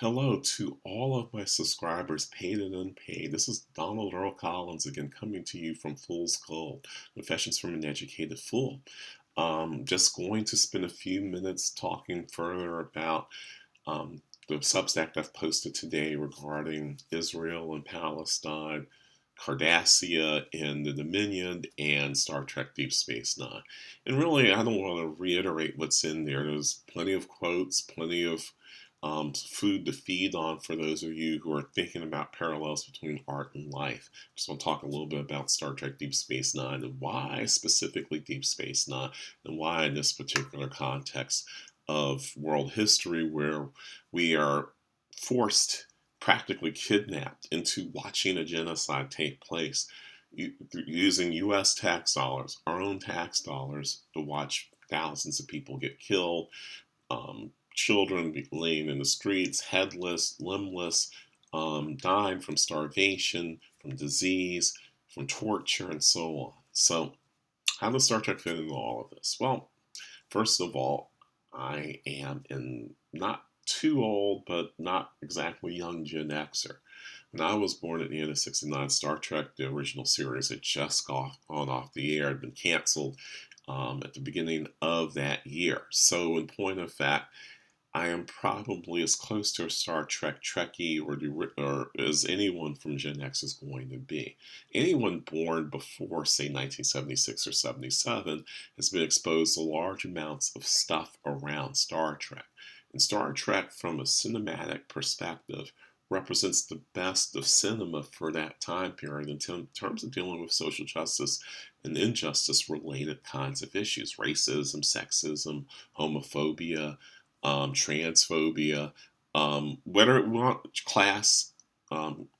Hello to all of my subscribers, paid and unpaid. This is Donald Earl Collins again, coming to you from Fool's Gold, Confessions from an Educated Fool. Just going to spend a few minutes talking further about the Substack I've posted today regarding Israel and Palestine, Cardassia and the Dominion, and Star Trek Deep Space Nine. And really, I don't want to reiterate what's in there. There's plenty of quotes, plenty of food to feed on for those of you who are thinking about parallels between art and life. Just want to talk a little bit about Star Trek Deep Space Nine and why specifically Deep Space Nine and why in this particular context of world history where we are forced, practically kidnapped into watching a genocide take place using U.S. tax dollars, our own tax dollars, to watch thousands of people get killed, children laying in the streets, headless, limbless, dying from starvation, from disease, from torture, and so on. So, how does Star Trek fit into all of this? Well, first of all, I am in not too old, but not exactly young Gen Xer. When I was born at the end of '69, Star Trek, the original series, had just gone off the air, had been canceled at the beginning of that year. So, in point of fact, I am probably as close to a Star Trek Trekkie or as anyone from Gen X is going to be. Anyone born before, say, 1976 or 77 has been exposed to large amounts of stuff around Star Trek. And Star Trek, from a cinematic perspective, represents the best of cinema for that time period in terms of dealing with social justice and injustice related kinds of issues: racism, sexism, homophobia, transphobia, whether we want class,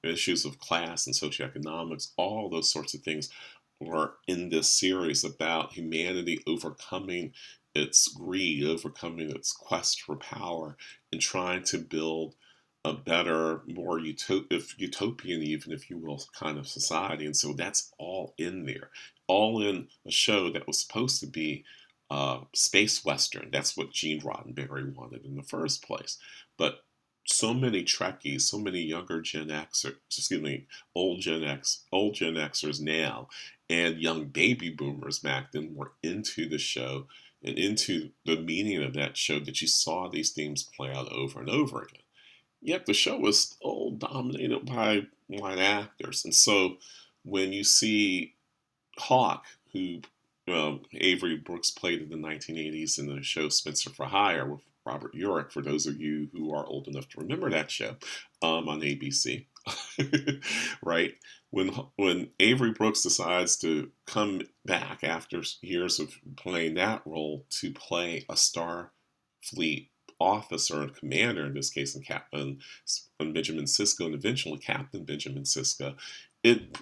issues of class and socioeconomics, all those sorts of things are in this series about humanity overcoming its greed, overcoming its quest for power, and trying to build a better, more utopian, even if you will, kind of society. And so that's all in there, all in a show that was supposed to be space western. That's what Gene Roddenberry wanted in the first place. But so many Trekkies, so many younger Gen Xers, excuse me, old Gen Xers now, and young baby boomers back then were into the show and into the meaning of that show, that you saw these themes play out over and over again. Yet the show was still dominated by white actors. And so when you see Hawk, who Avery Brooks played in the 1980s in the show Spencer for Hire with Robert Urich, for those of you who are old enough to remember that show, on ABC, right? When Avery Brooks decides to come back after years of playing that role to play a Starfleet officer and commander, in this case, and Captain Benjamin Sisko, and eventually Captain Benjamin Sisko, it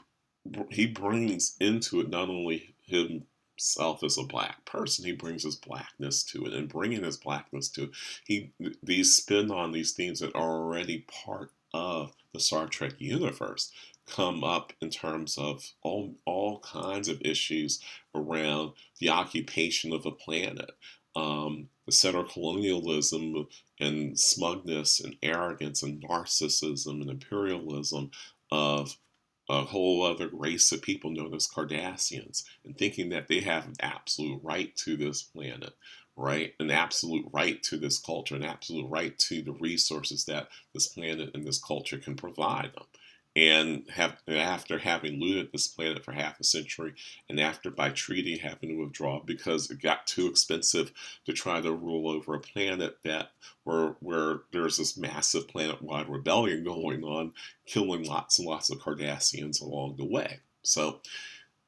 he brings into it not only himself as a black person, he brings his blackness to it, and bringing his blackness to it, these spin on these themes that are already part of the Star Trek universe come up in terms of all kinds of issues around the occupation of a planet, the settler colonialism and smugness and arrogance and narcissism and imperialism of a whole other race of people known as Cardassians, and thinking that they have an absolute right to this planet, right? An absolute right to this culture, an absolute right to the resources that this planet and this culture can provide them. And after having looted this planet for half a century, and after by treaty having to withdraw because it got too expensive to try to rule over a planet that where there's this massive planet-wide rebellion going on, killing lots and lots of Cardassians along the way. So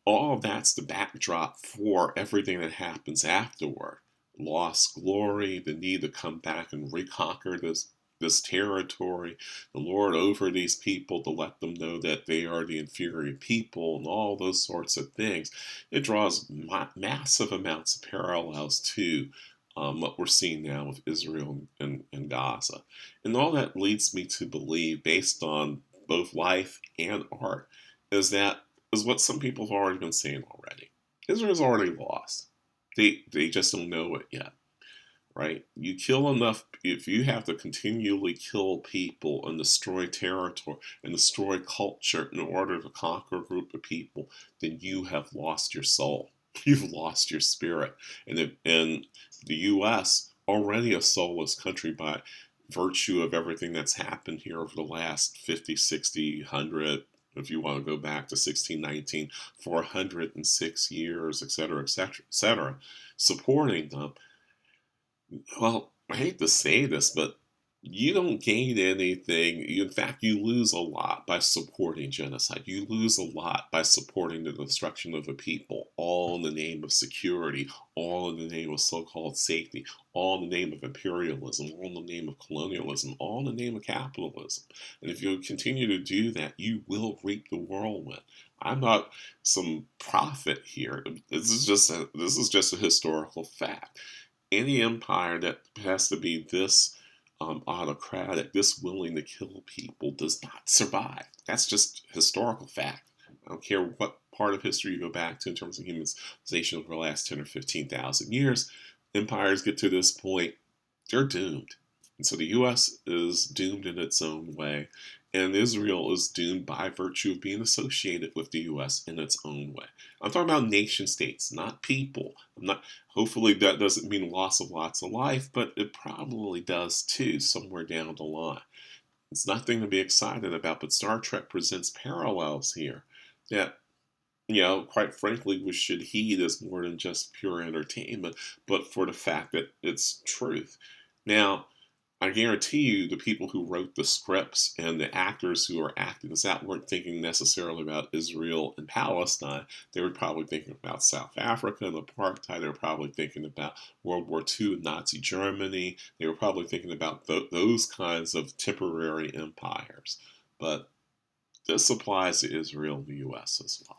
all of that's the backdrop for everything that happens afterward. Lost glory, the need to come back and reconquer this territory, the lord over these people to let them know that they are the inferior people, and all those sorts of things. It draws massive amounts of parallels to what we're seeing now with Israel and Gaza. And all that leads me to believe, based on both life and art, is what some people have already been saying already. Israel's already lost. They just don't know it yet. right? You kill enough, if you have to continually kill people and destroy territory and destroy culture in order to conquer a group of people, then you have lost your soul. You've lost your spirit. And the U.S., already a soulless country by virtue of everything that's happened here over the last 50, 60, 100, if you want to go back to 1619, for 106 years, et cetera, et cetera, et cetera, supporting them. Well, I hate to say this, but you don't gain anything. In fact, you lose a lot by supporting genocide. You lose a lot by supporting the destruction of a people, all in the name of security, all in the name of so called safety, all in the name of imperialism, all in the name of colonialism, all in the name of capitalism. And if you continue to do that, you will reap the whirlwind. I'm not some prophet here. This is just a historical fact. Any empire that has to be this autocratic, this willing to kill people, does not survive. That's just historical fact. I don't care what part of history you go back to in terms of humanization over the last 10 or 15,000 years. Empires get to this point, they're doomed. And so the U.S. is doomed in its own way, and Israel is doomed by virtue of being associated with the U.S. in its own way. I'm talking about nation states, not people. I'm not. Hopefully, that doesn't mean loss of lots of life, but it probably does too, somewhere down the line. It's nothing to be excited about, but Star Trek presents parallels here that, quite frankly, we should heed as more than just pure entertainment, but for the fact that it's truth. Now, I guarantee you the people who wrote the scripts and the actors who are acting this out weren't thinking necessarily about Israel and Palestine. They were probably thinking about South Africa and apartheid. They were probably thinking about World War II and Nazi Germany. They were probably thinking about those kinds of temporary empires. But this applies to Israel and the U.S. as well.